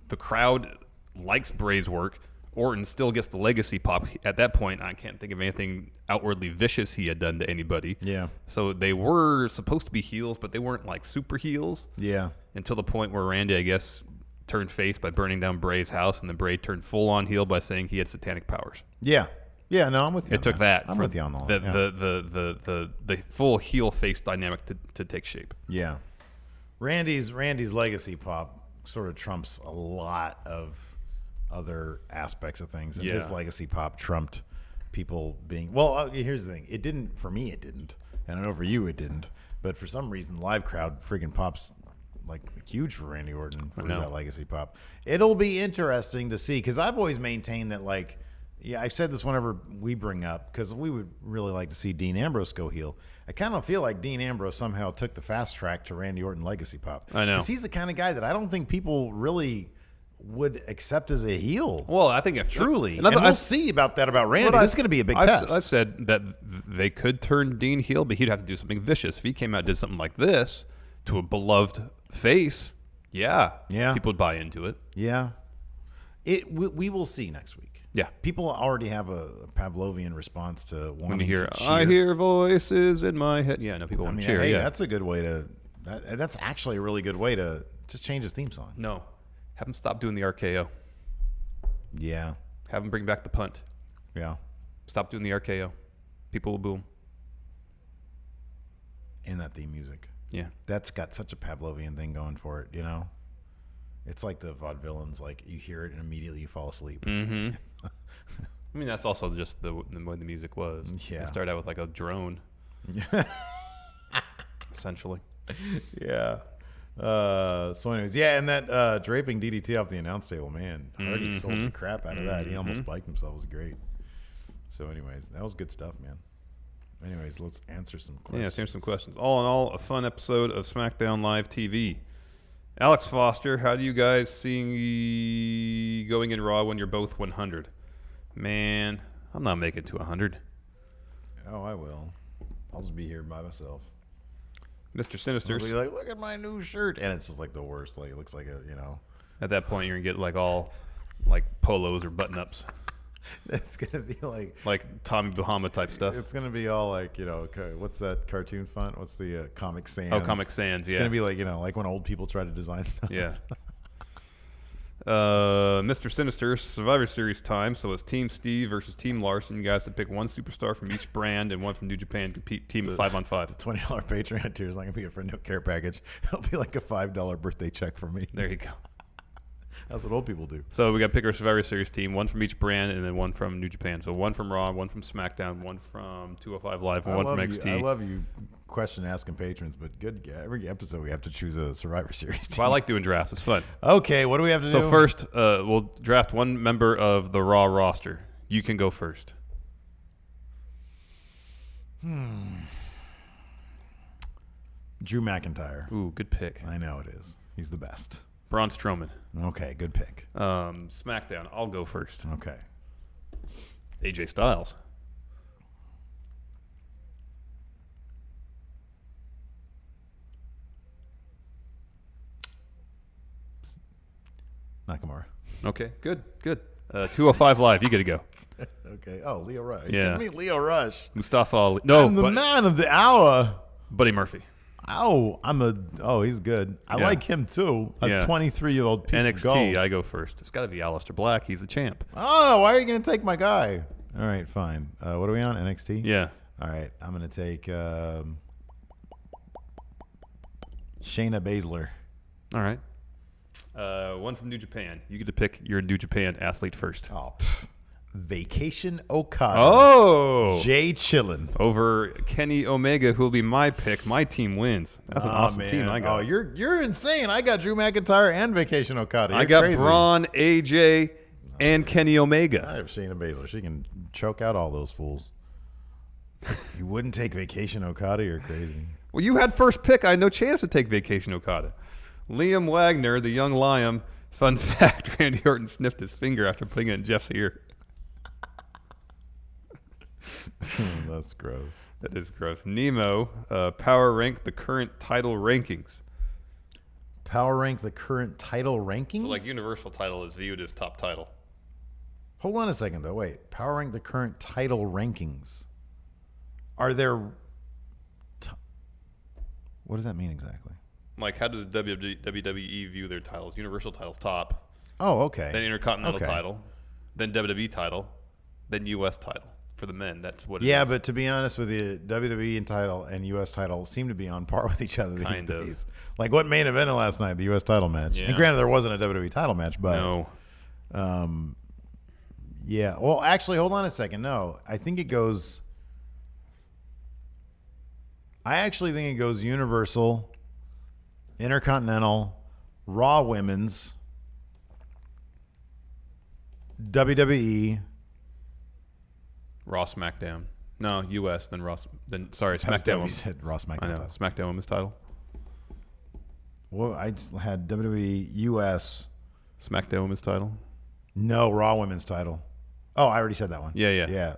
the crowd likes Bray's work. Orton still gets the legacy pop. At that point, I can't think of anything outwardly vicious he had done to anybody. Yeah. So they were supposed to be heels, but they weren't like super heels. Yeah. Until the point where Randy, I guess, turned face by burning down Bray's house, and then Bray turned full on heel by saying he had satanic powers. Yeah. Yeah, no, I'm with you. It took that. I'm with you on all the, that. the full heel face dynamic to take shape. Yeah. Randy's legacy pop sort of trumps a lot of other aspects of things, and his legacy pop trumped people being here's the thing, it didn't for me, and I know for you it didn't, but for some reason the live crowd friggin' pops like huge for Randy Orton for that legacy pop. It'll be interesting to see, because I've always maintained that, like, I've said this whenever we bring up, because we would really like to see Dean Ambrose go heel. I kind of feel like Dean Ambrose somehow took the fast track to Randy Orton legacy pop. I know, because he's the kind of guy that I don't think people really would accept as a heel. Well, I think if truly, and we'll see about Randy. This is going to be a big test. I've said that they could turn Dean heel, but he'd have to do something vicious. If he came out and did something like this to a beloved face, people would buy into it. Yeah, we will see next week. Yeah, people already have a Pavlovian response to wanting when you hear, to cheer. I hear voices in my head. Yeah, no, people want to cheer. Hey, yeah, that's a good way to. That's actually a really good way to just change his theme song. No. Have him stop doing the RKO. Yeah. Have him bring back the punt. Yeah. Stop doing the RKO. People will boo him. And that theme music. Yeah. That's got such a Pavlovian thing going for it, It's like the vaudevillains, like you hear it and immediately you fall asleep. Mm-hmm. I mean, that's also just the way the music was. Yeah. It started out with like a drone. Essentially. Yeah. So anyways, and that draping DDT off the announce table, man, Hardy sold the crap out of that. He almost spiked himself. It was great. So anyways, that was good stuff, man. Anyways, let's answer some questions. Yeah, let's answer some questions. All in all, a fun episode of Smackdown Live TV. Alex Foster, how do you guys see going in Raw when you're both 100? Man, I'm not making it to 100. Oh, I will. I'll just be here by myself. Mr. Sinister. I'll be like, look at my new shirt. And it's just like the worst. Like, it looks like At that point, you're going to get like all like polos or button-ups. It's going to be like Tommy Bahama type stuff. It's going to be all like, what's that cartoon font? What's the Comic Sans? Oh, Comic Sans, It's going to be like, like when old people try to design stuff. Yeah. Mr. Sinister, Survivor Series time. So it's Team Steve versus Team Larson. You guys have to pick one superstar from each brand and one from New Japan. Compete team of 5-on-5. The $20 Patreon tier is not going to be a friend no care package. It'll be like a $5 birthday check from me. There you go. That's what old people do. So we got to pick our Survivor Series team, one from each brand, and then one from New Japan. So one from Raw, one from SmackDown, one from 205 Live, and one from NXT. I love you question asking patrons, but good. Every episode we have to choose a Survivor Series team. Well, I like doing drafts. It's fun. Okay, what do we have to do? So first, we'll draft one member of the Raw roster. You can go first. Drew McIntyre. Ooh, good pick. I know it is. He's the best. Braun Strowman. Okay, good pick. SmackDown. I'll go first. Okay. AJ Styles. Nakamura. Okay, good. 205 Live. You get to go. Okay. Oh, Leo Rush. Yeah. Give me Leo Rush. Mustafa Ali. No, I'm the man of the hour. Buddy Murphy. Oh, he's good. I Yeah. like him too. A Yeah. 23-year-old piece of gold. NXT, I go first. It's got to be Aleister Black. He's the champ. Oh, why are you going to take my guy? All right, fine. What are we on? NXT? Yeah. All right, I'm going to take Shayna Baszler. All right. One from New Japan. You get to pick your New Japan athlete first. Oh, Vacation Okada. Oh. Jay Chillin. Over Kenny Omega, who will be my pick. My team wins. That's an awesome man. team I got. Oh, you're insane. I got Drew McIntyre and Vacation Okada. You're I got crazy. Braun, AJ, and Kenny Omega. I have Shayna Baszler. She can choke out all those fools. You wouldn't take Vacation Okada? You're crazy. Well, you had first pick. I had no chance to take Vacation Okada. Liam Wagner, the young lion. Fun fact, Randy Orton sniffed his finger after putting it in Jeff's ear. That's gross. That is gross. Nemo, power rank the current title rankings. Power rank the current title rankings? So, like, Universal title is viewed as top title. Hold on a second, though. Wait. Power rank the current title rankings. Are there... What does that mean exactly? Like, how does WWE view their titles? Universal title's top. Oh, okay. Then Intercontinental Okay. title. Then WWE title. Then U.S. title. For the men, that's what it is. Yeah, but to be honest with you, WWE title and U.S. title seem to be on par with each other these Kind of. days. Like what main evented last night, the U.S. title match. Yeah. And granted, there wasn't a WWE title match, but No. yeah. Well, actually, hold on a second. No, I think it goes. I actually think it goes Universal, Intercontinental, Raw Women's, WWE. Raw SmackDown. No, U.S. Then Raw. Then sorry, That was SmackDown. You said Raw SmackDown. I know. title. SmackDown Women's title. Well, I just had WWE US. SmackDown Women's title. No, Raw Women's title. Oh, I already said that one. Yeah.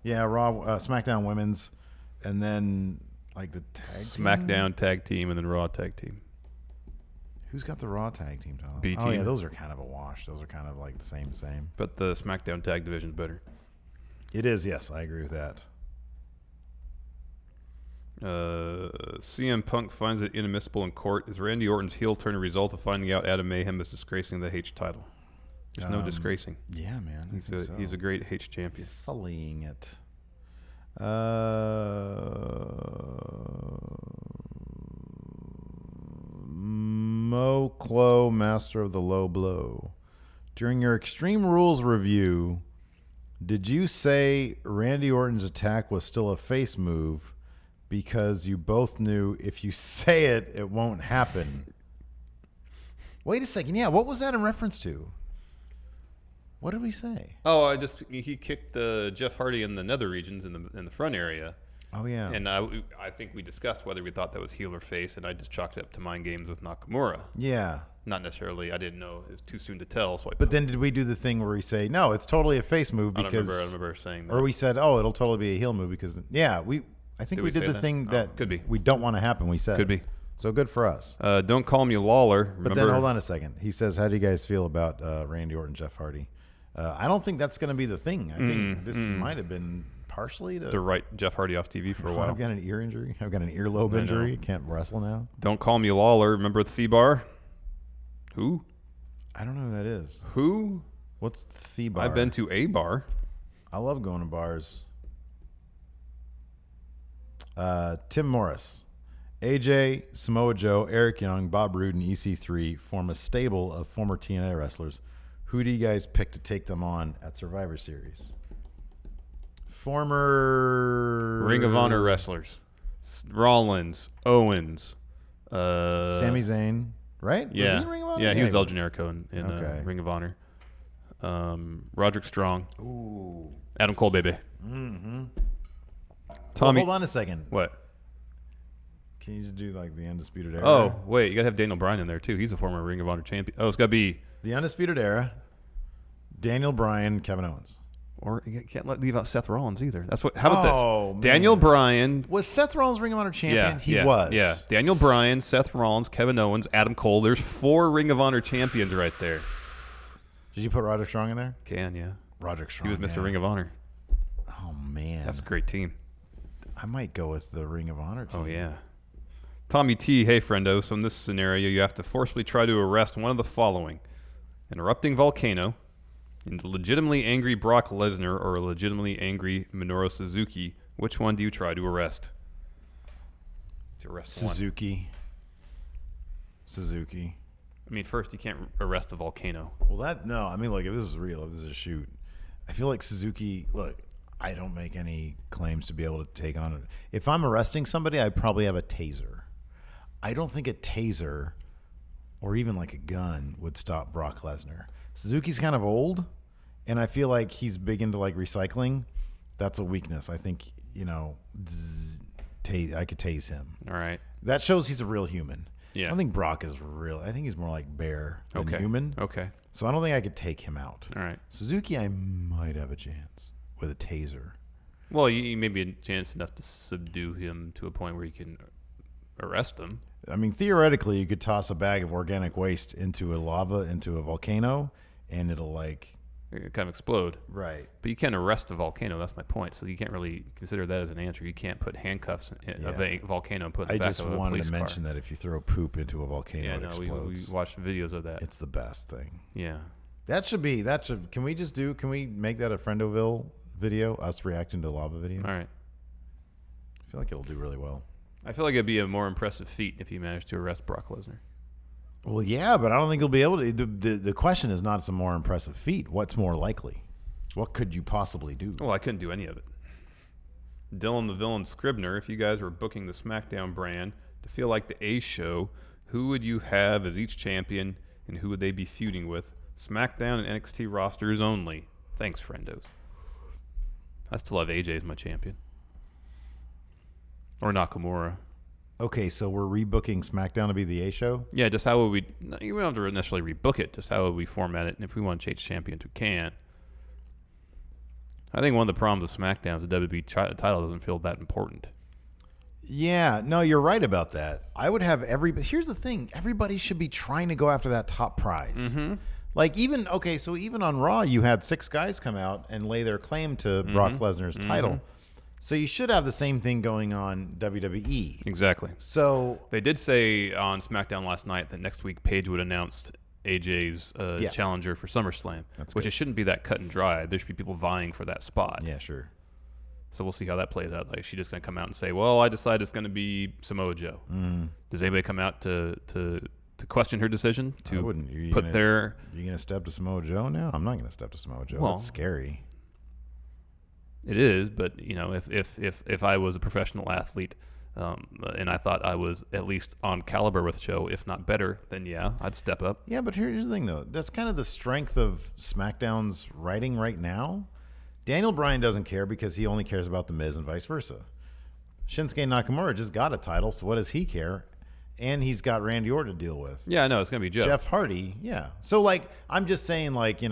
Yeah. Raw, SmackDown Women's, and then like the tag team? SmackDown tag team and then Raw tag team. Who's got the Raw tag team title? B Oh team. yeah, those are kind of a wash. Those are kind of like the same. But the SmackDown tag division's better. It is, yes, I agree with that. CM Punk finds it inadmissible in court. Is Randy Orton's heel turn a result of finding out Adam Mayhem is disgracing the H title? There's no disgracing. Yeah, man. I think so. He's a great H champion. Sullying it. Mo Clo, Master of the Low Blow. During your Extreme Rules review, did you say Randy Orton's attack was still a face move because you both knew if you say it, it won't happen? Wait a second. Yeah, what was that in reference to? What did we say? Oh, he kicked Jeff Hardy in the nether regions in the front area. Oh, yeah. And I think we discussed whether we thought that was heel or face, and I just chalked it up to mind games with Nakamura. Yeah. Not necessarily. I didn't know. It was too soon to tell. So But then did we do the thing where we say, no, it's totally a face move I because... don't remember saying that. Or we said, oh, it'll totally be a heel move because... Yeah, I think Did we we did say the that? thing Oh, that could be. we don't want to happen. We said. Could be. So good for us. Don't call me Lawler. But then hold on a second. He says, how do you guys feel about Randy Orton, Jeff Hardy? I don't think that's going to be the thing. I think this might have been partially to write Jeff Hardy off TV for a while. I've got an ear injury. I've got an earlobe I injury. know. Can't wrestle now. Don't call me Lawler. Remember the Thee Bar? Who? I don't know who that is. Who? What's the Thee Bar? I've been to a bar. I love going to bars. Tim Morris. AJ, Samoa Joe, Eric Young, Bob Roode, and EC3 form a stable of former TNA wrestlers. Who do you guys pick to take them on at Survivor Series? Former Ring of Honor wrestlers. Rollins, Owens. Sami Zayn, right? Yeah. Was he in Ring of Honor? Yeah, he was El Generico in Okay. Ring of Honor. Roderick Strong. Ooh. Adam Cole, baby. Mm-hmm. Tommy. Well, hold on a second. What? Can you just do like the Undisputed Era? Oh, wait. You got to have Daniel Bryan in there, too. He's a former Ring of Honor champion. Oh, it's got to be. The Undisputed Era, Daniel Bryan, Kevin Owens. Or you can't leave out Seth Rollins either. That's what. How about Oh, this? Daniel man. Bryan. Was Seth Rollins Ring of Honor champion? Yeah, He was. Yeah. Daniel Bryan, Seth Rollins, Kevin Owens, Adam Cole. There's 4 Ring of Honor champions right there. Did you put Roderick Strong in there? Yeah. Roderick Strong. He was Mr. yeah. Ring of Honor. Oh, man. That's a great team. I might go with the Ring of Honor team. Oh, yeah. Tommy T, hey, friendo. So in this scenario, you have to forcibly try to arrest one of the following. An erupting volcano, a legitimately angry Brock Lesnar, or a legitimately angry Minoru Suzuki. Which one do you try to arrest? To arrest Suzuki. I mean, first, you can't arrest a volcano. Well, I mean, like, if this is real, if this is a shoot, I feel like Suzuki, look, I don't make any claims to be able to take on it. If I'm arresting somebody, I probably have a taser. I don't think a taser or even like a gun would stop Brock Lesnar. Suzuki's kind of old, and I feel like he's big into like recycling. That's a weakness. I think, I could tase him. All right. That shows he's a real human. Yeah. I don't think Brock is real. I think he's more like bear than human. Okay. So I don't think I could take him out. All right. Suzuki, I might have a chance with a taser. Well, you may be a chance enough to subdue him to a point where you can arrest him. I mean, theoretically, you could toss a bag of organic waste into a volcano, and it'll like It kind of explode. right. But you can't arrest a volcano. That's my point. So you can't really consider that as an answer. You can't put handcuffs of a volcano and put it in the back just of a wanted police to car. mention that if you throw poop into a volcano, Yeah, it no, we explodes. watched videos of that. It's the best thing. Yeah. Can we make that a Friendoville video? Us reacting to the lava video? All right. I feel like it'll do really well. I feel like it'd be a more impressive feat if you managed to arrest Brock Lesnar. Well, yeah, but I don't think he'll be able to. The question is not some more impressive feat. What's more likely? What could you possibly do? Well, I couldn't do any of it. Dylan the Villain Scribner, if you guys were booking the Smackdown brand to feel like the A show, who would you have as each champion and who would they be feuding with? Smackdown and NXT rosters only. Thanks, friendos. I still have AJ as my champion. Or Nakamura. Okay, so we're rebooking SmackDown to be the A show? Yeah, just how would we... You don't have to necessarily rebook it. Just how would we format it? And if we want to change champions, we can. I think one of the problems with SmackDown is the WWE title doesn't feel that important. Yeah, no, you're right about that. I would have here's the thing. Everybody should be trying to go after that top prize. Mm-hmm. Like even on Raw, you had 6 guys come out and lay their claim to Brock Lesnar's title. So you should have the same thing going on WWE. Exactly. So They did say on SmackDown last night that next week Paige would announce AJ's challenger for SummerSlam, which it shouldn't be that cut and dry. There should be people vying for that spot. yeah, sure. So we'll see how that plays out. Like, she's just going to come out and say, well, I decided it's going to be Samoa Joe. Does anybody come out to question her decision? I wouldn't. You're You gonna step to Samoa Joe now? I'm not gonna step to Samoa Joe. Well, That's scary. It is, but if I was a professional athlete and I thought I was at least on caliber with Joe, if not better, then yeah, I'd step up. Yeah, but here's the thing, though. That's kind of the strength of SmackDown's writing right now. Daniel Bryan doesn't care because he only cares about The Miz and vice versa. Shinsuke Nakamura just got a title, so what does he care? And he's got Randy Orton to deal with. Yeah, I know, it's going to be Joe. Jeff Hardy, yeah. So, like, I'm just saying, like,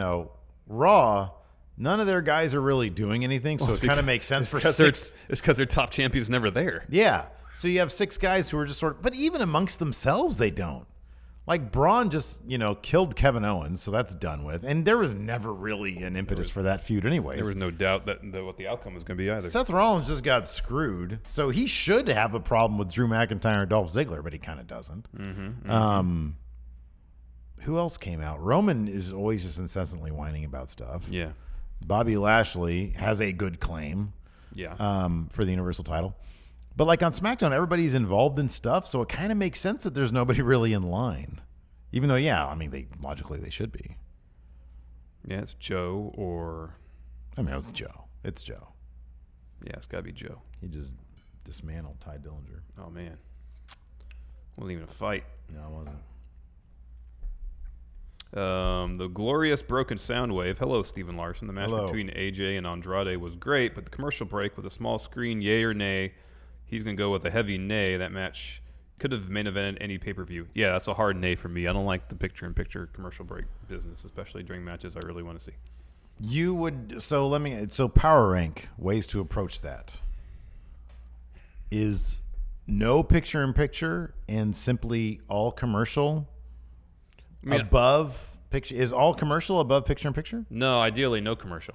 Raw, none of their guys are really doing anything, so it kind of makes sense for 6. It's because their top champion's never there. Yeah. So you have 6 guys who are just but even amongst themselves, they don't. Like Braun just, killed Kevin Owens, so that's done with. And there was never really an impetus for that feud anyways. There was no doubt that what the outcome was going to be either. Seth Rollins just got screwed, so he should have a problem with Drew McIntyre and Dolph Ziggler, but he kind of doesn't. Who else came out? Roman is always just incessantly whining about stuff. Yeah. Bobby Lashley has a good claim. Yeah. For the Universal title. But like on SmackDown, everybody's involved in stuff, so it kind of makes sense that there's nobody really in line. Even though, yeah, I mean, logically they should be. Yeah, it's Joe or... I mean, it's Joe. It's Joe. Yeah, it's got to be Joe. He just dismantled Ty Dillinger. Oh, man. Wasn't even a fight. No, it wasn't. The glorious broken sound wave. Hello, Stephen Larson. The match between AJ and Andrade was great, but the commercial break with a small screen, yay or nay. He's going to go with a heavy nay. That match could have main evented any pay-per-view. Yeah, that's a hard nay for me. I don't like the picture-in-picture commercial break business, especially during matches I really want to see. You would so power rank ways to approach that is no picture in picture and simply all commercial above picture. Is all commercial above picture in picture? No, ideally no commercial.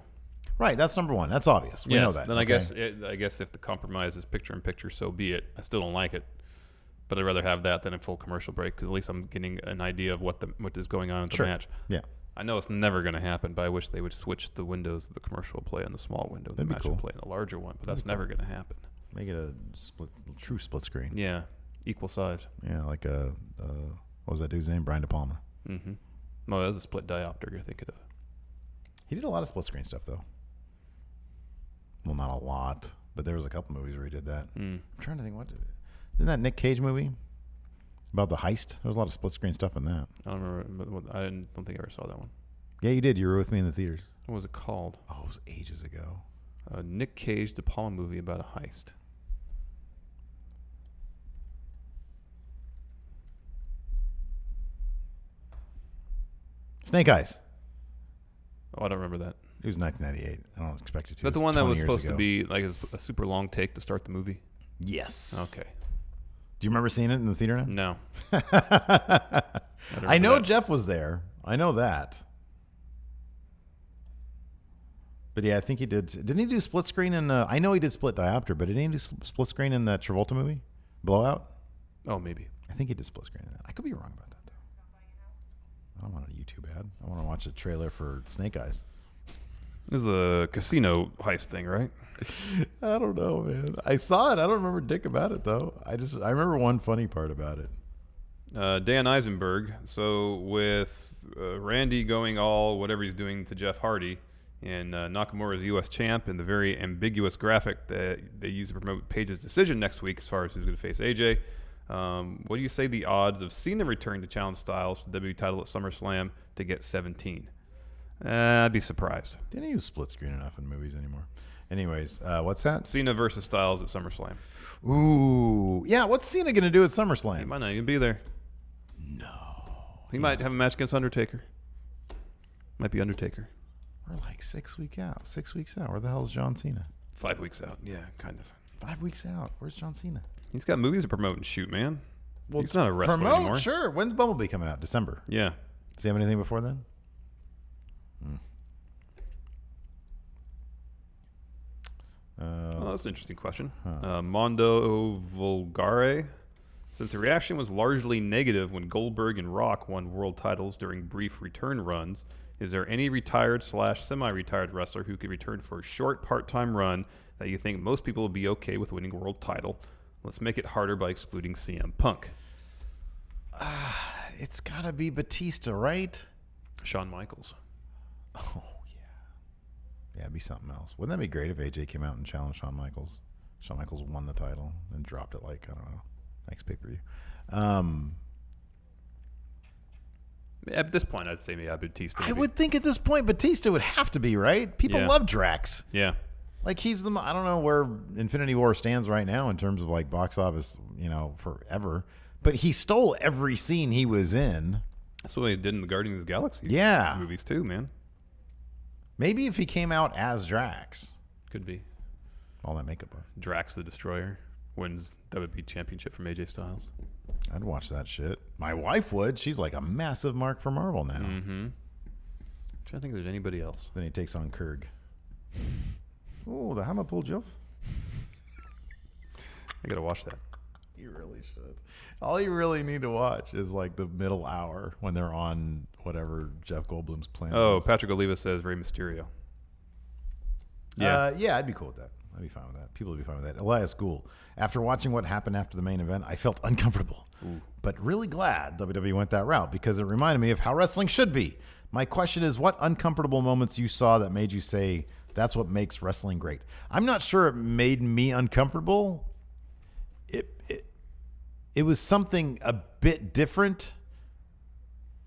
Right, that's number one. That's obvious. We know that. Then okay? I guess if the compromise is picture in picture, so be it. I still don't like it, but I'd rather have that than a full commercial break because at least I'm getting an idea of what is going on in the match. Yeah. I know it's never going to happen, but I wish they would switch the windows of the commercial play on the small window. The match will play in the larger one, but that's never going to happen. Make it a true split screen. Yeah, equal size. Yeah, like what was that dude's name? Brian De Palma. Mm-hmm. No, that was a split diopter you're thinking of. He did a lot of split screen stuff, though. Well, not a lot, but there was a couple movies where he did that. I'm trying to think, isn't that Nick Cage movie about the heist? There was a lot of split screen stuff in that. I don't remember. But I don't think I ever saw that one. Yeah, you did. You were with me in the theaters. What was it called? Oh, it was ages ago. Nick Cage, De Palma movie about a heist. Snake Eyes. Oh, I don't remember that. It was 1998. I don't expect you to. Is that the one that was supposed to be like a super long take to start the movie? Yes. Okay. Do you remember seeing it in the theater now? No. I know Jeff was there. I know that. But yeah, I think he did. Didn't he do split screen in I know he did split diopter, but didn't he do split screen in that Travolta movie? Blowout? Oh, maybe. I think he did split screen in that. I could be wrong about that, though. I don't want a YouTube ad. I want to watch a trailer for Snake Eyes. This is a casino heist thing, right? I don't know, man. I saw it. I don't remember dick about it, though. I remember one funny part about it. Dan Eisenberg. So with Randy going all whatever he's doing to Jeff Hardy and Nakamura's U.S. champ and the very ambiguous graphic that they use to promote Paige's decision next week as far as who's going to face AJ. What do you say the odds of Cena returning to challenge Styles for the WWE title at SummerSlam to get 17? I'd be surprised. Didn't use split screen enough in movies anymore. Anyways, what's that? Cena versus Styles at SummerSlam. Ooh. Yeah, what's Cena going to do at He SummerSlam? might not even be there. No. He might have a match against Undertaker. Might be Undertaker. We're like 6 weeks out. 6 weeks out. Where the hell is John Cena? 5 weeks out. Yeah, kind of. 5 weeks out. Where's John Cena? He's got movies to promote and shoot, man. Well, he's not a wrestler promote, anymore. Sure. When's Bumblebee coming out? December. Yeah. Does he have anything before then? Oh, that's an interesting question. Mondo Vulgare. Since the reaction was largely negative when Goldberg and Rock won world titles during brief return runs, is there any retired/semi-retired wrestler who could return for a short part-time run that you think most people would be okay with winning a world title? Let's make it harder by excluding CM Punk. It's got to be Batista, right? Shawn Michaels. Oh, yeah. Yeah, it'd be something else. Wouldn't that be great if AJ came out and challenged Shawn Michaels? Shawn Michaels won the title and dropped it like, I don't know, next pay-per-view. At this point, I'd say maybe Batista. I would think at this point Batista would have to be, right? People love Drax. Yeah. Like he's the, I don't know where Infinity War stands right now in terms of like box office, forever. But he stole every scene he was in. That's what he did in the Guardians of the Galaxy movies too, man. Maybe if he came out as Drax. Could be. All that makeup on. Drax the Destroyer wins WWE Championship from AJ Styles. I'd watch that shit. My wife would. She's like a massive mark for Marvel now. Mm-hmm. I'm trying to think if there's anybody else. Then he takes on Kurg. Oh, the hammer pulled Jeff. I gotta watch that. You really should. All you really need to watch is like the middle hour when they're on whatever Jeff Goldblum's plan. Oh, Patrick Oliva says Rey Mysterio. Yeah. Yeah, I'd be cool with that. I'd be fine with that. People would be fine with that. Elias Gould. After watching what happened after the main event, I felt uncomfortable. But really glad WWE went that route because it reminded me of how wrestling should be. My question is, what uncomfortable moments you saw that made you say, that's what makes wrestling great? I'm not sure it made me uncomfortable. It was something a bit different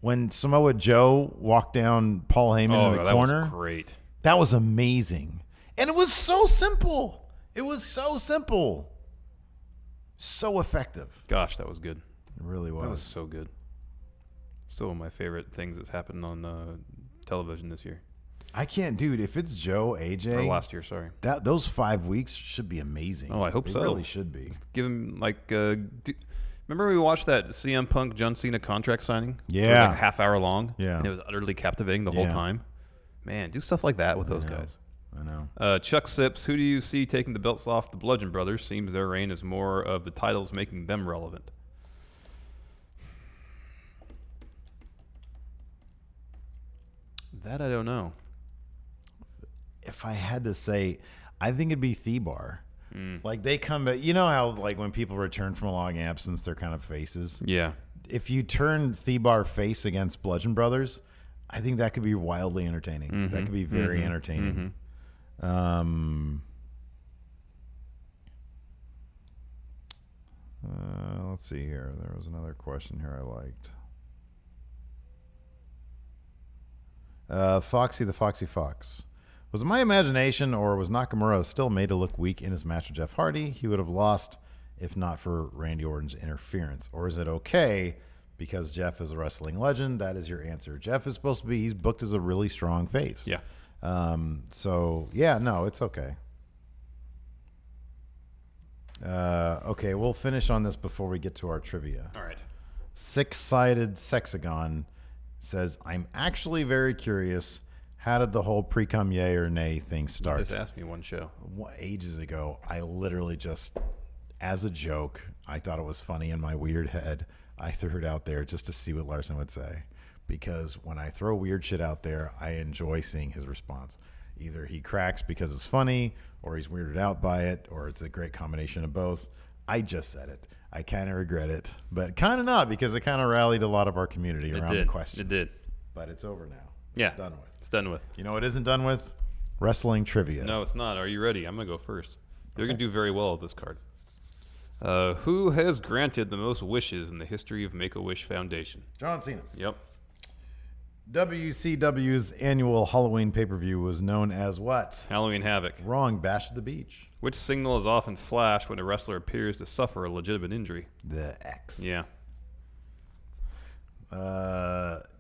when Samoa Joe walked down Paul Heyman in the corner. That was great. That was amazing. And it was so simple. It was so simple. So effective. Gosh, that was good. It really was. That was so good. Still one of my favorite things that's happened on television this year. I can't, dude. If it's Joe, AJ, Or last year, sorry. those 5 weeks should be amazing. Oh, I hope so. They really should be. Give him remember we watched that CM Punk John Cena contract signing? It was Yeah. like a half hour long. Yeah. And it was utterly captivating the whole Yeah. time. Man, do stuff like that with those know. guys. I know. Chuck Sips, who do you see taking the belts off the Bludgeon Brothers? Seems their reign is more of the titles making them relevant. That I don't know. If I had to say, I think it'd be Thebar. Like they come back. You know how like when people return from a long absence, they're kind of faces. Yeah. If you turn Thebar face against Bludgeon Brothers, I think that could be wildly entertaining. That could be very entertaining. Let's see here. There was another question here I liked. Foxy the Foxy Fox. Was it my imagination, or was Nakamura still made to look weak in his match with Jeff Hardy? He would have lost if not for Randy Orton's interference. Or is it okay because Jeff is a wrestling legend? That is your answer. Jeff is supposed to be, he's booked as a really strong face. Yeah. So, yeah, no, it's okay. Okay, we'll finish on this before we get to our trivia. All right. Six-sided Sexagon says, I'm actually very curious. How did the whole pre-cum yay or nay thing start? Just asked me one show. Ages ago, I literally just, as a joke, I thought it was funny in my weird head. I threw it out there just to see what Larson would say. Because when I throw weird shit out there, I enjoy seeing his response. Either he cracks because it's funny, or he's weirded out by it, or it's a great combination of both. I just said it. I kind of regret it, but kind of not, because it kind of rallied a lot of our community around the question. It did. But it's over now. Yeah. It's done with. It's done with. You know what isn't done with? Wrestling trivia. No, it's not. Are you ready? I'm going to go first. You're going to do very well with this card. Who has granted the most wishes in the history of Make-A-Wish Foundation? John Cena. Yep. WCW's annual Halloween pay-per-view was known as what? Halloween Havoc. Wrong. Bash at the Beach. Which signal is often flashed when a wrestler appears to suffer a legitimate injury? The X. Yeah.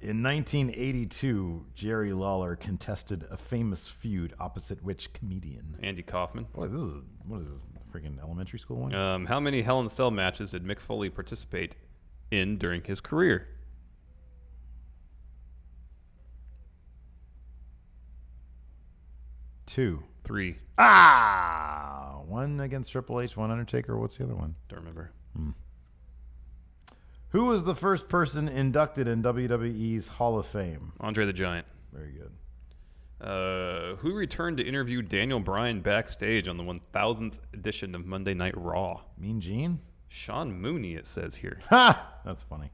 In 1982, Jerry Lawler contested a famous feud opposite which comedian? Andy Kaufman. Boy, what is this? Freaking elementary school one? How many Hell in a Cell matches did Mick Foley participate in during his career? 2. 3. One against Triple H, one Undertaker. What's the other one? Don't remember. Who was the first person inducted in WWE's Hall of Fame? Andre the Giant. Very good. Who returned to interview Daniel Bryan backstage on the 1000th edition of Monday Night Raw? Mean Gene? Sean Mooney, it says here. Ha! That's funny.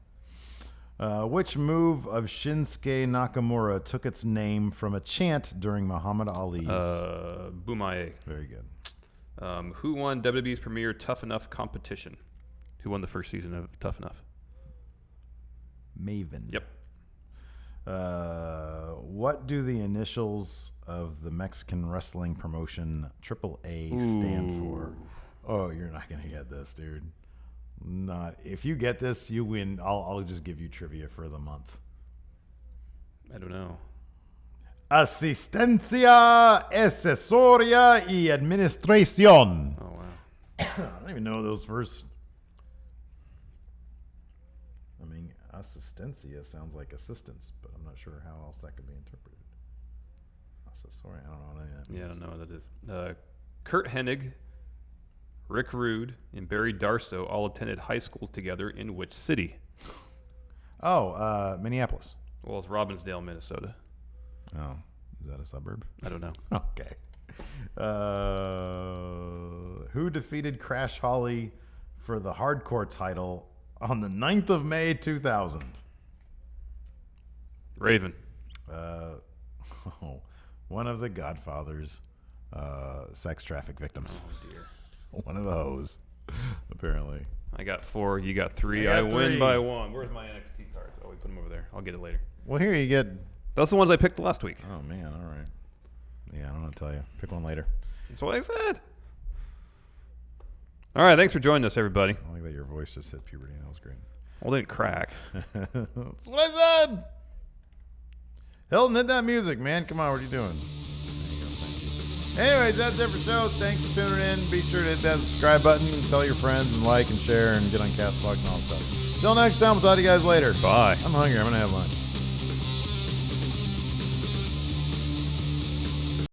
Which move of Shinsuke Nakamura took its name from a chant during Muhammad Ali's? Bumaye. Very good. Who won WWE's premier Tough Enough competition? Who won the first season of Tough Enough? Maven. Yep. What do the initials of the Mexican wrestling promotion AAA stand for? Oh, you're not gonna get this, dude. Not if you get this, you win. I'll just give you trivia for the month. I don't know. Asistencia, asesoria y administración. Oh, wow. I don't even know those first. I mean, asistencia sounds like assistance, but I'm not sure how else that could be interpreted. Asesoria, I don't know what any of that means. Yeah, I don't know what that is. Kurt Hennig, Rick Rude, and Barry Darsow all attended high school together in which city? Oh, Minneapolis. Well, it's Robbinsdale, Minnesota. Oh, is that a suburb? I don't know. Okay. Who defeated Crash Holly for the hardcore title on the 9th of May, 2000? Raven. One of the Godfather's sex traffic victims. Oh, dear. One of those, apparently. I got 4. You got 3. I I got win 3. by 1. Where's my NXT cards? Oh, we put them over there. I'll get it later. Well, here you get. That's the ones I picked last week. Oh, man. All right. Yeah, I don't know what to tell you. Pick one later. That's what I said. All right. Thanks for joining us, everybody. I like that your voice just hit puberty. That was great. Well, it didn't crack. That's what I said. Hilton, hit that music, man. Come on, what are you doing? There you go. Thank you. Anyways, that's it for the show. Thanks for tuning in. Be sure to hit that subscribe button, tell your friends, and like and share, and get on Castbox and all that stuff. Till next time, we'll talk to you guys later. Bye. I'm hungry. I'm going to have lunch.